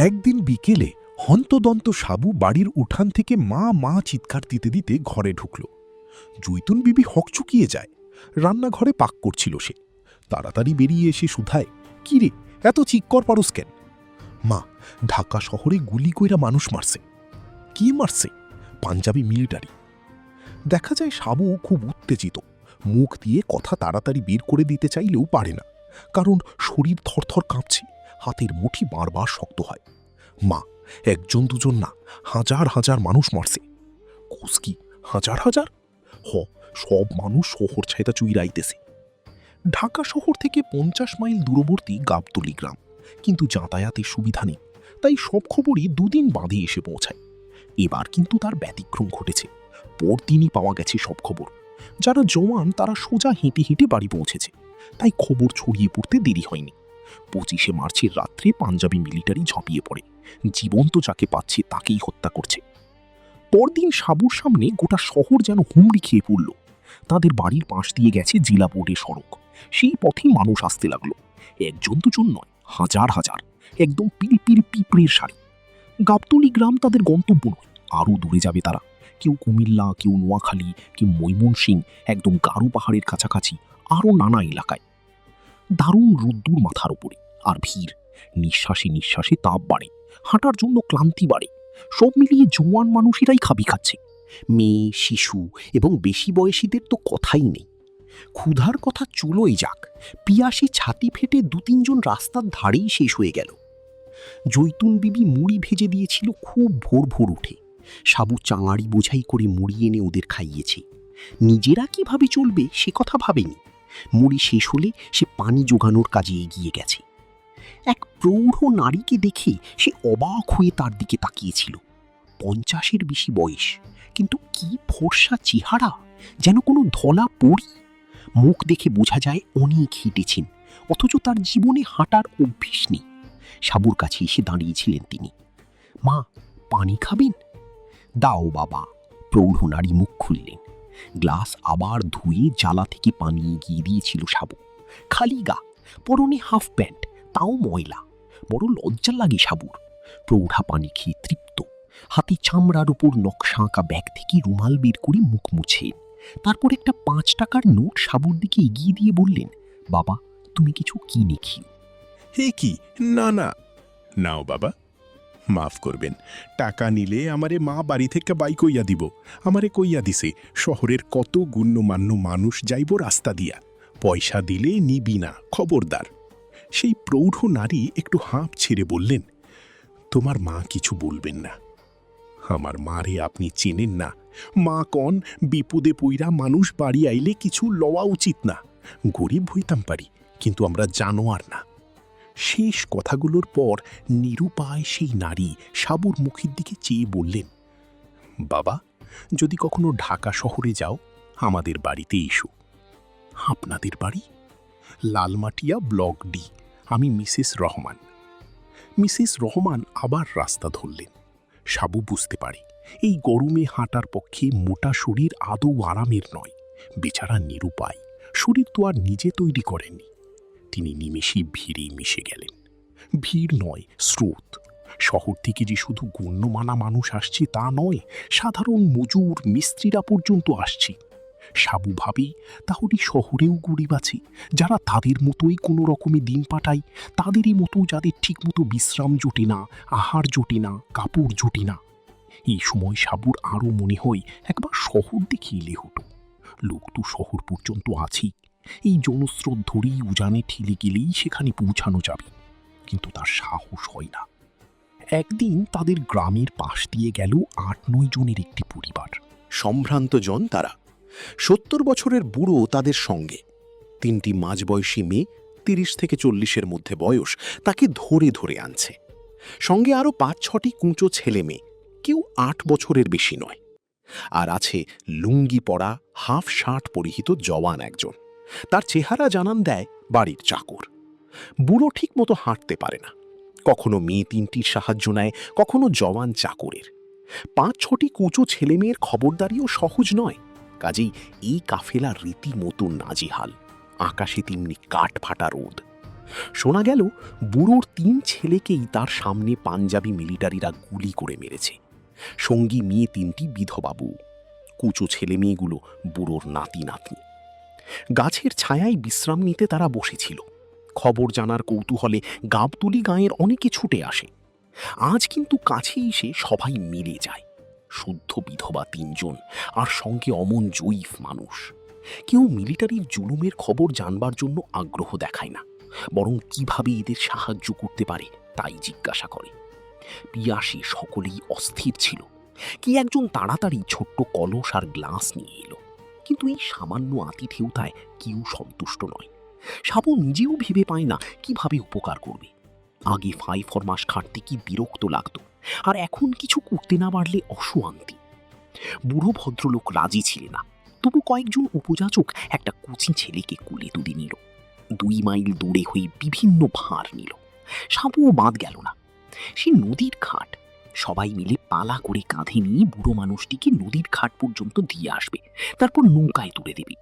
একদিন বিকেলে হন্তদন্ত সাবু বাড়ির উঠান থেকে মা মা চিৎকার দিতে দিতে ঘরে ঢুকল। জৈতুন বিবি হকচকিয়ে যায়। রান্নাঘরে পাক করছিল সে। তাড়াতাড়ি বেরিয়ে এসে শুধায়, কি রে, এত চিৎকার পারস কেন? মা, ঢাকা শহরে গুলি কইরা মানুষ মারছে। কি মারছে? পাঞ্জাবি মিলিটারি। দেখা যায় সাবু খুব উত্তেজিত। মুখ দিয়ে কথা তাড়াতাড়ি বের করে দিতে চাইলেও পারে না, কারণ শরীর থরথর কাঁপছে, হাতের মুঠি বারবার শক্ত হয়। মা, একজন দুজন না, হাজার হাজার মানুষ মারছে। কোস কি হাজার হাজার? সব মানুষ শহর ছাইতা চুইরাইতেছে। ঢাকা শহর থেকে 50 মাইল দূরবর্তী গাবতলী গ্রাম, কিন্তু যাতায়াতের সুবিধা নেই, তাই সব খবরই দুদিন বাদে এসে পৌঁছায়। এবার কিন্তু তার ব্যতিক্রম ঘটেছে। পরদিনই পাওয়া গেছে সব খবর। যারা জওয়ান তারা সোজা হেঁটে হেঁটে বাড়ি পৌঁছেছে, তাই খবর ছড়িয়ে পড়তে দেরি হয়নি। 25শে মার্চের রাত্রে পাঞ্জাবি মিলিটারি ঝাঁপিয়ে পড়ে, জীবন্ত যাকে পাচ্ছে তাকেই হত্যা করছে। পরদিন সাবুর সামনে গোটা শহর যেন হুমড়ি খেয়ে পড়ল। তাদের বাড়ির পাশ দিয়ে গেছে জেলা বোর্ডের সড়ক। সেই পথে মানুষ আসতে লাগলো, একজন দুজন নয়, হাজার হাজার, একদম পিলপিল পিঁপড়ের সারি। গাবতলী গ্রাম তাদের গন্তব্য নয়, আরও দূরে যাবে তারা। কেউ কুমিল্লা, কেউ নোয়াখালী, কেউ ময়মনসিং, একদম গারো পাহাড়ের কাছাকাছি, আরও নানা এলাকায়। দারুণ রোদ্দুর মাথার উপরে, আর ভিড়। নিঃশ্বাসে নিঃশ্বাসে তাপ বাড়ে, হাঁটার জন্য ক্লান্তি বাড়ে। সব মিলিয়ে জওয়ান মানুষেরাই খাবি খাচ্ছে। মেয়ে, শিশু এবং বেশি বয়সীদের তো কথাই নেই। ক্ষুধার কথা চুলোই যাক, পিয়াসে ছাতি ফেটে 2-3 জন রাস্তার ধারেই শেষ হয়ে গেল। জৈতুন বিবি মুড়ি ভেজে দিয়েছিল খুব ভোর ভোর উঠে। সাবু চাঙাড়ি বোঝাই করে মুড়ি এনে ওদের খাইয়েছে। নিজেরা কিভাবে চলবে সে কথা ভাবেনি। মুড়ি শেষ হলে সে পানি জোগানোর কাজে এগিয়ে গেছে। এক প্রৌঢ় নারীকে দেখে সে অবাক হয়ে তার দিকে তাকিয়েছিল। 50-এর বেশি বয়স, কিন্তু কি ফর্সা চেহারা, যেন কোনো ধলা পরী। মুখ দেখে বোঝা যায় অনেক হেঁটেছেন, অথচ তার জীবনে হাঁটার অভ্যেস নেই। সাবুর কাছে এসে দাঁড়িয়েছিলেন তিনি। মা, পানি খাবেন? দাও বাবা। প্রৌঢ় নারী মুখ খুললেন। গ্লাস আবার ধুয়ে জ্বালা থেকে পানি এগিয়ে দিয়েছিল সাবু। খালি গা, পরনে হাফ প্যান্ট, তাও ময়লা। বড় লজ্জা লাগে সাবুর। প্রৌঢ়া পানি খেয়ে তৃপ্ত। হাতে চামড়ার উপর নকশা আঁকা ব্যাগ থেকে রুমাল বের করে মুখ মুছেন। তারপর একটা 5 টাকার নোট সাবুর দিকে এগিয়ে দিয়ে বললেন, বাবা, তুমি কিছু কিনে খেও। হে কি, না না, নাও বাবা, মাফ করবেন। টাকা নিলে আমারে মা বাড়ি থেকে বাই কইয়া দিব। আমারে কইয়া দিছে শহরের কত গুণ্যমান্য মানুষ যাইব রাস্তা দিয়া, পয়সা দিলে নিবি না, খবরদার। সেই প্রৌঢ় নারী একটু হাঁপ ছেড়ে বললেন, তোমার মা কিছু বলবেন না। আমার মারে আপনি চেনেন না। মা কন বিপদে পইরা মানুষ বাড়ি আইলে কিছু লওয়া উচিত না। গরিব হইতাম পারি, কিন্তু আমরা জানোয়ার না। শেষ কথাগুলোর পর নিরুপায় সেই নারী সাবুর মুখের দিকে চেয়ে বললেন, বাবা, যদি কখনো ঢাকা শহরে যাও, আমাদের বাড়িতে এসো। আপনাদের বাড়ি? Lalmatia block D. আমি মিসেস রহমান। মিসেস রহমান আবার রাস্তা ধরলেন। সাবু বুঝতে পারে এই গরমে হাঁটার পক্ষে মোটা শরীর আদৌ আরামের নয়। বেচারা নিরুপায়, শরীর তো আর নিজে তৈরি করেননি। তিনি নিমেষেই ভিড়ে মিশে গেলেন। ভিড় নয়, স্রোত। শহর থেকে যে শুধু গণ্যমানা মানুষ আসছে তা নয়, সাধারণ মজুর, মিস্ত্রিরা পর্যন্ত আসছে। সাবু ভাবে, তাহলে শহরেও গরিব আছে, যারা তাদের মতোই কোনো রকমে দিন কাটায়, তাদেরই মতো যাদের ঠিকমতো বিশ্রাম জোটে না, আহার জোটে না, কাপড় জোটে না। এই সময় সাবুর আরও মনে হয় একবার শহর দেখে এলে হতো। লোক তো শহর পর্যন্ত আছেই, এই জনস্রোত ধরেই উজানে ঠেলে গেলেই সেখানে পৌঁছানো যাবে, কিন্তু তার সাহস হয় না। একদিন তাদের গ্রামের পাশ দিয়ে গেল 8-9 জনের একটি পরিবার। সম্ভ্রান্ত জন তারা। 70 বছরের বুড়ো তাদের সঙ্গে। 3টি মাঝবয়সী মেয়ে, 30 থেকে 40-এর মধ্যে বয়স, তাকে ধরে ধরে আনছে। সঙ্গে আরও 5-6টি কুঁচো ছেলে মেয়ে, কেউ 8 বছরের বেশি নয়। আর আছে লুঙ্গি পরা, হাফ শার্ট পরিহিত জওয়ান একজন। তার চেহারা জানান দেয় বাড়ির চাকর। বুড়ো ঠিক মতো হাঁটতে পারে না, কখনো মেয়ে 3টির সাহায্য নেয়, কখনো জওয়ান চাকরের। 5-6টি কুঁচো ছেলেমেয়ের খবরদারিও সহজ নয়। কাজেই এই কাফেলা রীতিমতো নাজেহাল। আকাশে তেমনি কাঠ ফাটা রোদ। শোনা গেল বুড়োর 3 ছেলেকেই তার সামনে পাঞ্জাবি মিলিটারিরা গুলি করে মেরেছে। সঙ্গী মেয়ে 3টি বিধবাবু, কুচো ছেলে মেয়েগুলো বুড়োর নাতি নাতনি। গাছের ছায়ায় বিশ্রাম নিতে তারা বসেছিল। খবর জানার কৌতূহলে গাবতুলি গাঁয়ের অনেকে ছুটে আসে। আজ কিন্তু কাছে এসে সবাই মিলে যায়। শুদ্ধ বিধবা 3 জন আর সঙ্গে অমন জয়ীফ মানুষ। কেউ মিলিটারির জুলুমের খবর জানবার জন্য আগ্রহ দেখায় না, বরং কিভাবে এদের সাহায্য করতে পারে তাই জিজ্ঞাসা করে। পিয়াসে সকলেই অস্থির ছিল। কি একজন তাড়াতাড়ি ছোট্ট কলস আর গ্লাস নিয়ে এলো, কিন্তু এই সামান্য আতিথেয়তায় কেউ সন্তুষ্ট নয়। সাবু নিজেও ভেবে পায় না কিভাবে উপকার করবে। আগে 5 মাস খাটতে কি বিরক্ত লাগতো, আর এখন কিছু করতে না পারলে অশান্তি। বুড়ো ভদ্রলোক রাজি ছিল না, তবু কয়েকজন উপযাচক একটা কুচি ছেলেকে কোলে তুলে নিল। 2 মাইল দূরে হয়ে বিভিন্ন ভার নিল। সাবুও বাদ গেল না। সে নদীর ঘাট, সবাই মিলে পালা করে কাঁধে নিয়ে বুড়ো মানুষটিকে নদীর ঘাট পর্যন্ত দিয়ে আসবে, তারপর নৌকায় তুলে দেবে।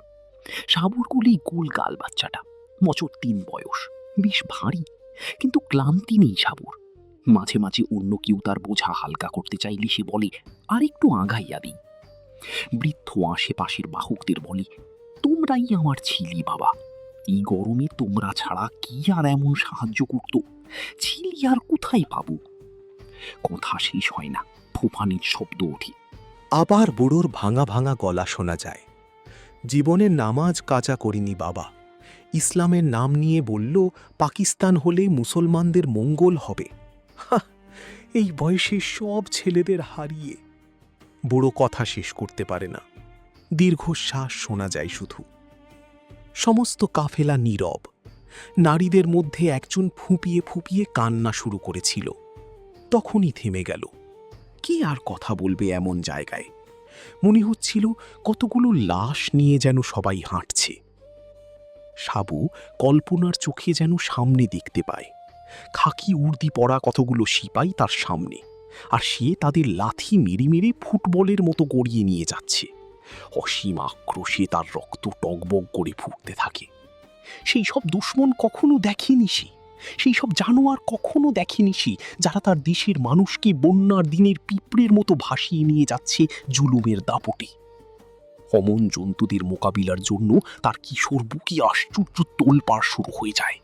সাবুর কোলেই গোল গাল বাচ্চাটা, মচর 3 বয়স, বেশ ভারী, কিন্তু ক্লান্তি নেই সাবুর। মাঝে মাঝে অন্য কেউ তার বোঝা হালকা করতে চাইলে সে বলে, আর একটু আগাইয়া দিই। বৃদ্ধ আশেপাশের বাহকদের বলে, তোমরাই আমার ছিলি বাবা, এই গরমে তোমরা ছাড়া কি আর এমন সাহায্য করত, ছিলি আর কোথায় পাবো। কথা শেষ হয় না, ফুফানির শব্দ ওঠে। আবার বুড়োর ভাঙা ভাঙা গলা শোনা যায়। জীবনে নামাজ কাজা করিনি বাবা, ইসলামের নাম নিয়ে বলল পাকিস্তান হলে মুসলমানদের মঙ্গল হবে। হাহ, এই বয়সে সব ছেলেদের হারিয়ে। বুড়ো কথা শেষ করতে পারে না, দীর্ঘশ্বাস শোনা যায় শুধু। সমস্ত কাফেলা নীরব। নারীদের মধ্যে একজন ফুঁপিয়ে ফুঁপিয়ে কান্না শুরু করেছিল, তখনই থেমে গেল। কি আর কথা বলবে এমন জায়গায়? মনে হচ্ছিল কতগুলো লাশ নিয়ে যেন সবাই হাঁটছে। সাবু কল্পনার চোখে যেন সামনে দেখতে পায়, খাকি উর্দি পরা কতগুলো সিপাই তার সামনে, আর সে তাদের লাথি মেরে মেরে ফুটবলের মতো গড়িয়ে নিয়ে যাচ্ছে। অসীম আক্রোশে তার রক্ত টগবগ করে ফুটতে থাকে। সেই সব দুশ্মন কখনো দেখেনি সে, সেই সব জানোয়ার কখনো দেখেনি সে, যারা তার দেশের মানুষকে বন্যার দিনের পিঁপড়ের মতো ভাসিয়ে নিয়ে যাচ্ছে জুলুমের দাপটে। অমন জন্তুদের মোকাবিলার জন্য তার কিশোর বুকে আশ্চর্য তোলপাড় শুরু হয়ে যায়।